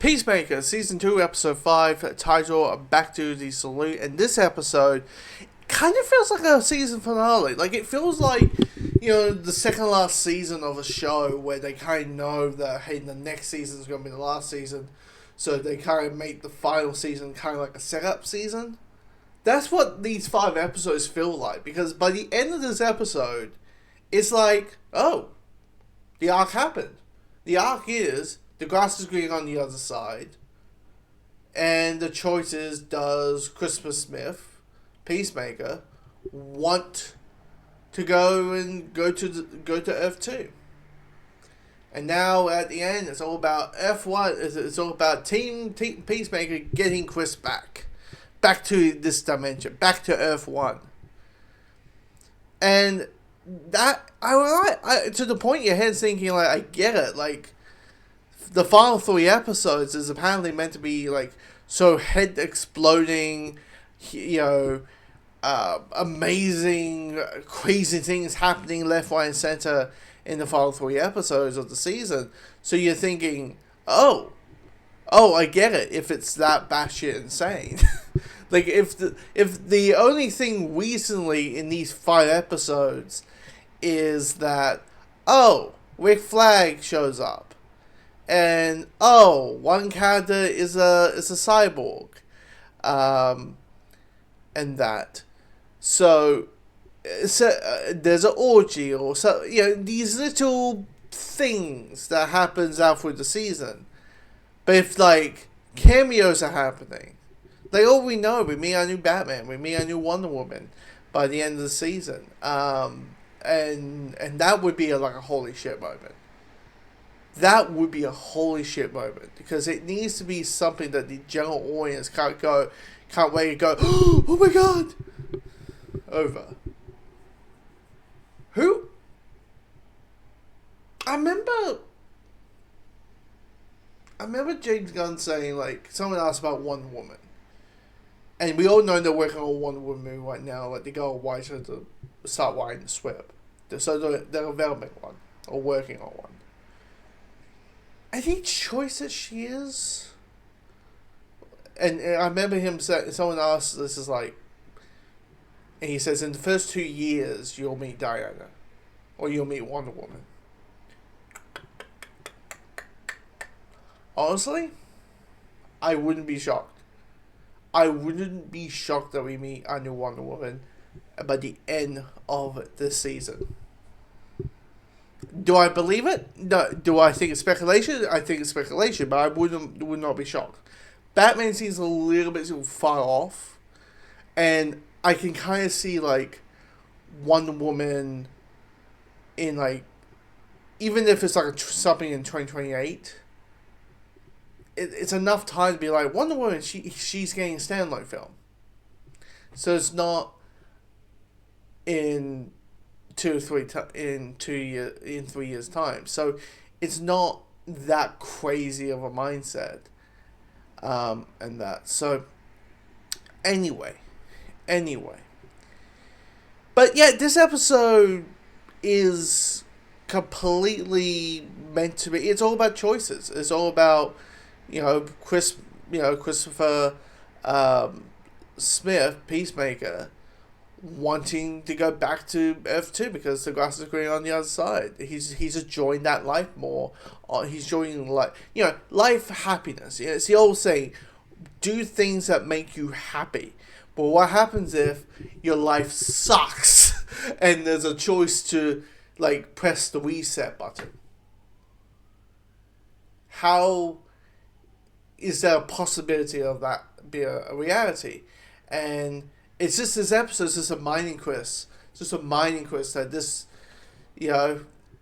Peacemaker, Season 2, Episode 5, titled Back to the Salute. And this episode kind of feels like a season finale. Like, it feels like, the second last season of a show where they kind of know that, hey, the next season is going to be the last season. So they kind of make the final season kind of like a setup season. That's what these 5 episodes feel like. Because by the end of this episode, it's like, oh, the arc happened. The arc is, the grass is green on the other side. And the choice is, does Christopher Smith, Peacemaker, want to go to Earth 2? And now at the end, it's all about F1. It's all about Team Peacemaker getting Chris back to this dimension, back to Earth 1. And that I to the point your head's thinking, like, I get it. Like, the final 3 episodes is apparently meant to be like so head exploding, amazing, crazy things happening left, right, and center in the final 3 episodes of the season. So you're thinking, oh, I get it. If it's that batshit insane, like if the only thing recently in these 5 episodes is that, oh, Rick Flag shows up, and oh, one character is a cyborg, and that. So there's an orgy, or so, these little things that happens out through the season. But if, like, cameos are happening, like, oh, we know, we meet our new Batman, we meet our new Wonder Woman by the end of the season, and that would be like a holy shit moment. That would be a holy shit moment, because it needs to be something that the general audience can't wait to go, oh my god, over. Who? I remember James Gunn saying, like, someone asked about Wonder Woman. And we all know they're working on a Wonder Woman movie right now. Like, they got a writer to start writing the script. So they're developing one, or working on one. Any choice that she is? And I remember him saying, someone asked, this is like, and he says, in the first 2 years, you'll meet Diana. Or you'll meet Wonder Woman. Honestly, I wouldn't be shocked. I wouldn't be shocked that we meet a new Wonder Woman by the end of this season. Do I believe it? No. Do I think it's speculation? I think it's speculation, but I would not be shocked. Batman seems a little bit too far off, and I can kind of see, like, Wonder Woman in, like, even if it's like something in 2028, it's enough time to be like, Wonder Woman, she's getting a standalone film. So it's not in 3 years time. So it's not that crazy of a mindset, and that. So anyway. But yeah, this episode is completely meant to be. It's all about choices. It's all about, Christopher Smith, Peacemaker, wanting to go back to Earth 2 because the grass is green on the other side. He's enjoying that life more. He's enjoying life happiness. It's the old saying, do things that make you happy. But what happens if your life sucks and there's a choice to, like, press the reset button? How is there a possibility of that be a reality? And it's just, this episode is just a mining quest. It's just a mining quest that this,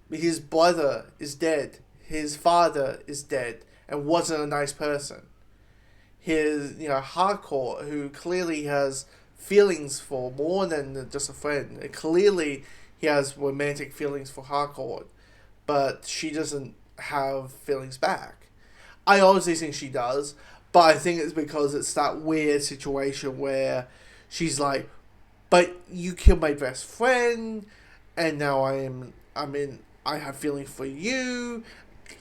his brother is dead. His father is dead and wasn't a nice person. His, Hardcore, who clearly has feelings for more than just a friend. And clearly he has romantic feelings for Hardcore, but she doesn't have feelings back. I honestly think she does, but I think it's because it's that weird situation where she's like, but you killed my best friend, and now I have feelings for you,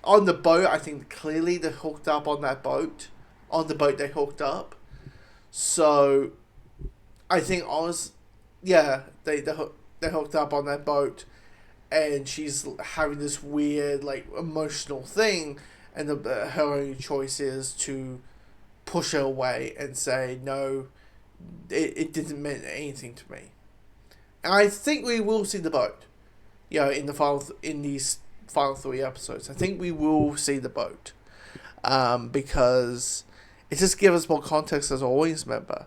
on the boat, I think clearly they hooked up on that boat. On the boat they hooked up. So, I think they hooked up on that boat, and she's having this weird like emotional thing, and her only choice is to push her away and say no, it didn't mean anything to me. And I think we will see the boat, in these final 3 episodes. I think we will see the boat, because it just gives us more context as an audience member.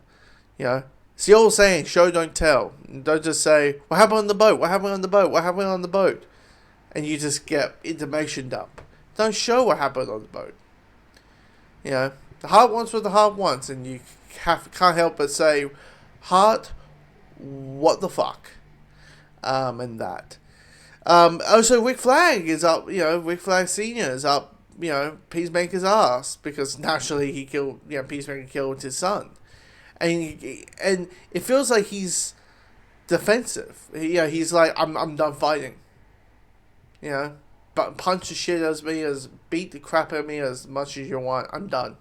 It's the old saying, show don't tell. Don't just say, what happened on the boat? What happened on the boat? What happened on the boat? And you just get information dump. Don't show what happened on the boat. The hard ones were the hard ones, and you can't help but say, heart, what the fuck? And that. Also, Rick Flag is up, Rick Flag Sr. is up, Peacemaker's ass, because naturally Peacemaker killed his son. And it feels like he's defensive. He's like, I'm done fighting. But punch the shit out of me, beat the crap out of me as much as you want. I'm done.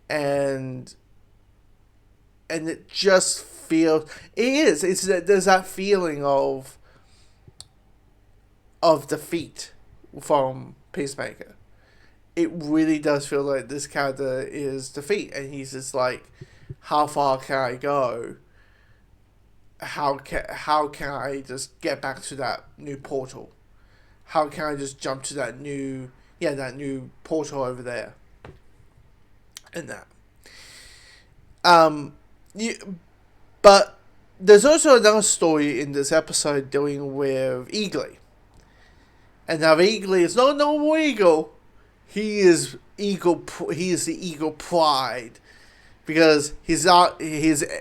And it just feels, there's that feeling of defeat from Peacemaker. It really does feel like this character is defeat, and he's just like, how far can I go? How can I just get back to that new portal? How can I just jump to that new portal over there? And that. But there's also another story in this episode dealing with Eagly. And now Eagly is not a normal eagle. He is eagle. He is the eagle pride, because his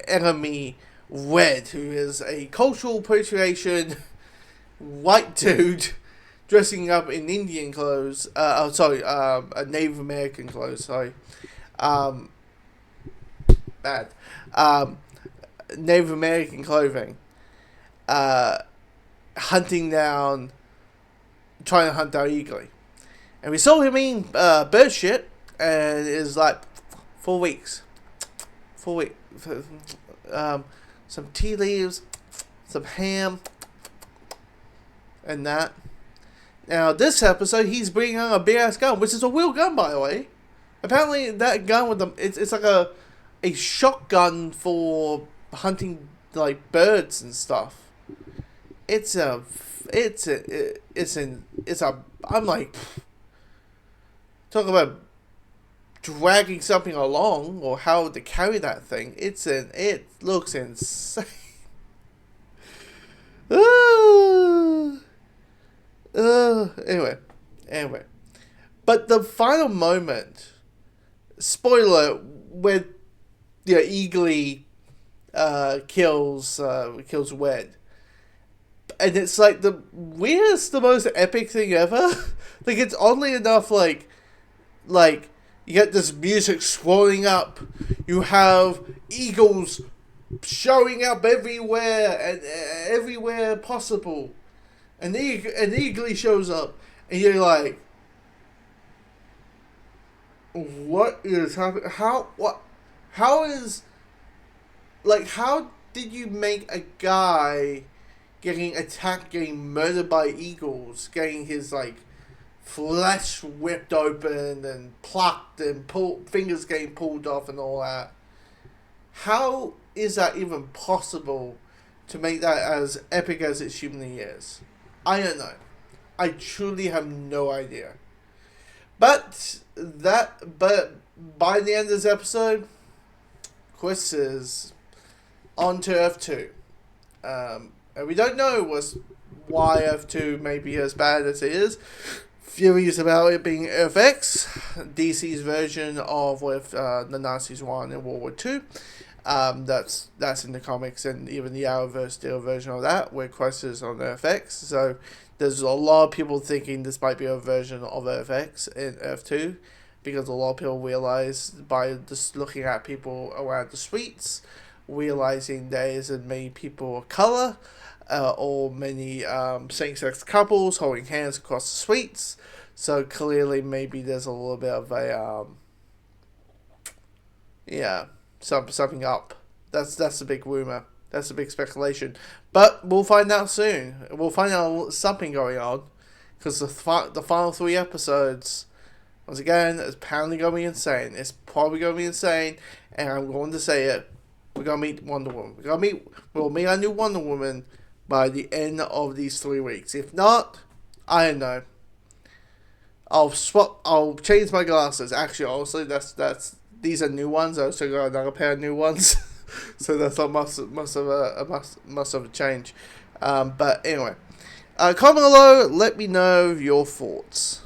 enemy Red, who is a cultural appropriation white dude dressing up in Indian clothes. Native American clothes. Bad. Native American clothing. Trying to hunt down Eagly. And we saw him eating bird shit, and it was like 4 weeks. 4 weeks. Some tea leaves, some ham, and that. Now, this episode, he's bringing out a big-ass gun, which is a real gun, by the way. Apparently, that gun with them, it's like a shotgun for hunting, like, birds and stuff. I'm like, talk about dragging something along, or how to carry that thing. It looks insane. Anyway. But the final moment, spoiler, when Eagly kills Wed. And it's like the weirdest, the most epic thing ever. Like, it's oddly enough, like you get this music swelling up. You have eagles showing up everywhere and everywhere possible. And Eagly shows up, and you're like, what is happening? How did you make a guy getting attacked, getting murdered by eagles, getting his, like, flesh whipped open and plucked and fingers getting pulled off and all that? How is that even possible to make that as epic as it humanly is? I don't know. I truly have no idea. But by the end of this episode, Chris is on to Earth 2. And we don't know why Earth 2 may be as bad as it is. Theories about it being Earth X, DC's version of what the Nazis won in World War II. That's in the comics, and even the Arrowverse Steel version of that, where Christ is on Earth X. So there's a lot of people thinking this might be a version of Earth X in Earth 2, because a lot of people realize by just looking at people around the streets, realizing there isn't many people of color, or many same-sex couples holding hands across the streets. So clearly, maybe there's a little bit of a yeah, something up. That's a big rumor. That's a big speculation. But we'll find out soon. We'll find out something going on, because the final 3 episodes, once again, is apparently going to be insane. It's probably going to be insane, and I'm going to say it. We're going to meet Wonder Woman. We'll meet our new Wonder Woman by the end of these 3 weeks. If not, I don't know. I'll change my glasses. Actually, honestly, that's these are new ones. I also got another pair of new ones, so that's not must of a change. But anyway, comment below. Let me know your thoughts.